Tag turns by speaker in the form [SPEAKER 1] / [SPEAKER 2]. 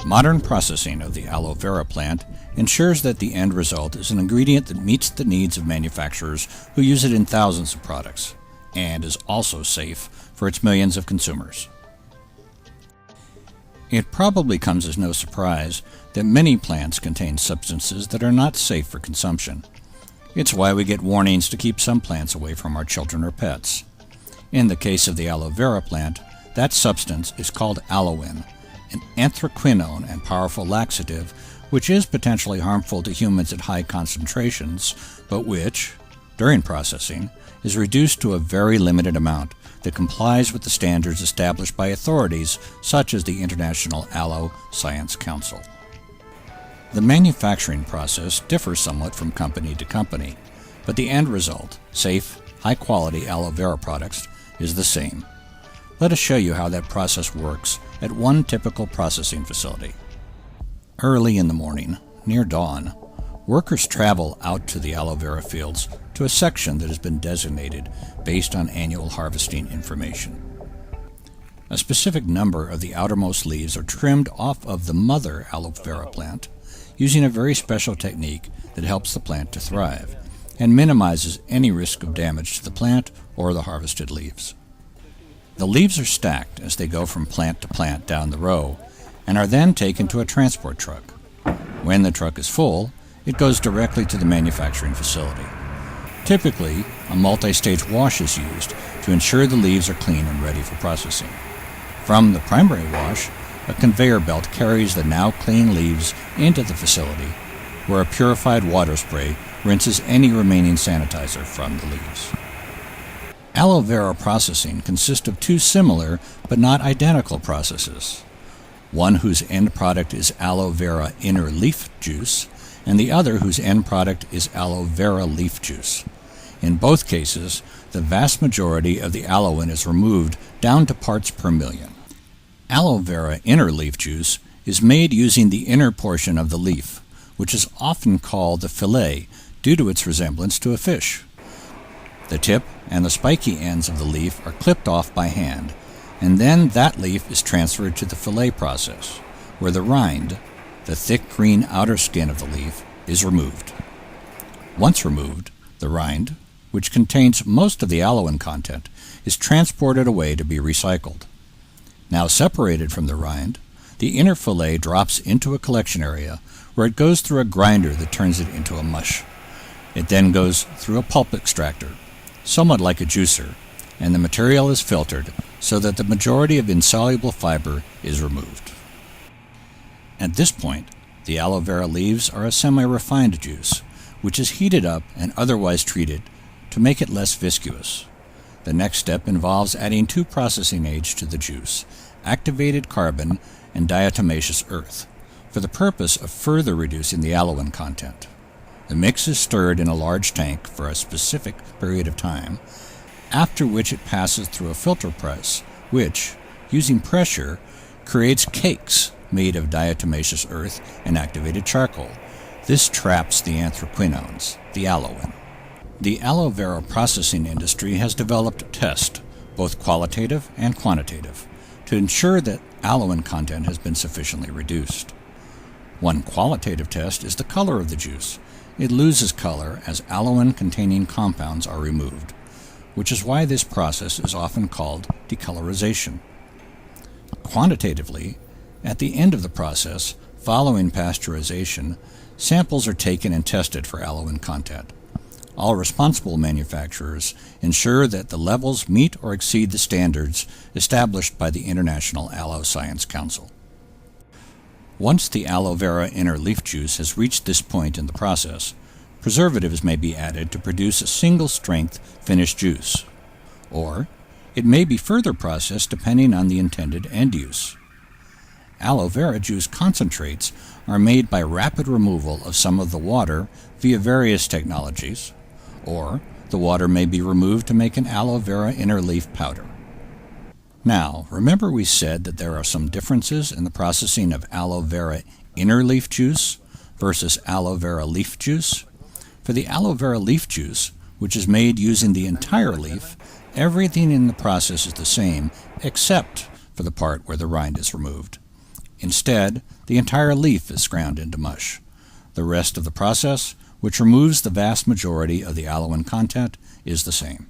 [SPEAKER 1] Modern processing of the aloe vera plant ensures that the end result is an ingredient that meets the needs of manufacturers who use it in thousands of products, and is also safe for its millions of consumers. It probably comes as no surprise that many plants contain substances that are not safe for consumption. It's why we get warnings to keep some plants away from our children or pets. In the case of the aloe vera plant, that substance is called aloin, an anthraquinone and powerful laxative, which is potentially harmful to humans at high concentrations, but which, during processing, is reduced to a very limited amount that complies with the standards established by authorities such as the International Aloe Science Council. The manufacturing process differs somewhat from company to company, but the end result, safe, high-quality aloe vera products, is the same. Let us show you how that process works at one typical processing facility. Early in the morning, near dawn, workers travel out to the aloe vera fields to a section that has been designated based on annual harvesting information. A specific number of the outermost leaves are trimmed off of the mother aloe vera plant using a very special technique that helps the plant to thrive and minimizes any risk of damage to the plant or the harvested leaves. The leaves are stacked as they go from plant to plant down the row and are then taken to a transport truck. When the truck is full, it goes directly to the manufacturing facility. Typically, a multi-stage wash is used to ensure the leaves are clean and ready for processing. From the primary wash, a conveyor belt carries the now clean leaves into the facility, where a purified water spray rinses any remaining sanitizer from the leaves. Aloe vera processing consists of two similar but not identical processes. One whose end product is aloe vera inner leaf juice, and the other whose end product is aloe vera leaf juice. In both cases, the vast majority of the aloin is removed down to parts per million. Aloe vera inner leaf juice is made using the inner portion of the leaf, which is often called the fillet due to its resemblance to a fish. The tip and the spiky ends of the leaf are clipped off by hand, and then that leaf is transferred to the fillet process, where the rind, the thick green outer skin of the leaf, is removed. Once removed, the rind, which contains most of the aloin content, is transported away to be recycled. Now separated from the rind, the inner fillet drops into a collection area where it goes through a grinder that turns it into a mush. It then goes through a pulp extractor, somewhat like a juicer, and the material is filtered so that the majority of insoluble fiber is removed. At this point, the aloe vera leaves are a semi-refined juice, which is heated up and otherwise treated to make it less viscous. The next step involves adding two processing aids to the juice, activated carbon and diatomaceous earth, for the purpose of further reducing the aloin content. The mix is stirred in a large tank for a specific period of time, after which it passes through a filter press, which, using pressure, creates cakes made of diatomaceous earth and activated charcoal. This traps the anthraquinones, the aloin. The aloe vera processing industry has developed tests, both qualitative and quantitative, to ensure that aloin content has been sufficiently reduced. One qualitative test is the color of the juice. It loses color as aloin-containing compounds are removed, which is why this process is often called decolorization. Quantitatively, at the end of the process, following pasteurization, samples are taken and tested for aloin content. All responsible manufacturers ensure that the levels meet or exceed the standards established by the International Aloe Science Council. Once the aloe vera inner leaf juice has reached this point in the process, preservatives may be added to produce a single-strength finished juice, or it may be further processed depending on the intended end use. Aloe vera juice concentrates are made by rapid removal of some of the water via various technologies, or the water may be removed to make an aloe vera inner leaf powder. Now, remember we said that there are some differences in the processing of aloe vera inner leaf juice versus aloe vera leaf juice? For the aloe vera leaf juice, which is made using the entire leaf, everything in the process is the same except for the part where the rind is removed. Instead, the entire leaf is ground into mush. The rest of the process, which removes the vast majority of the alloin content, is the same.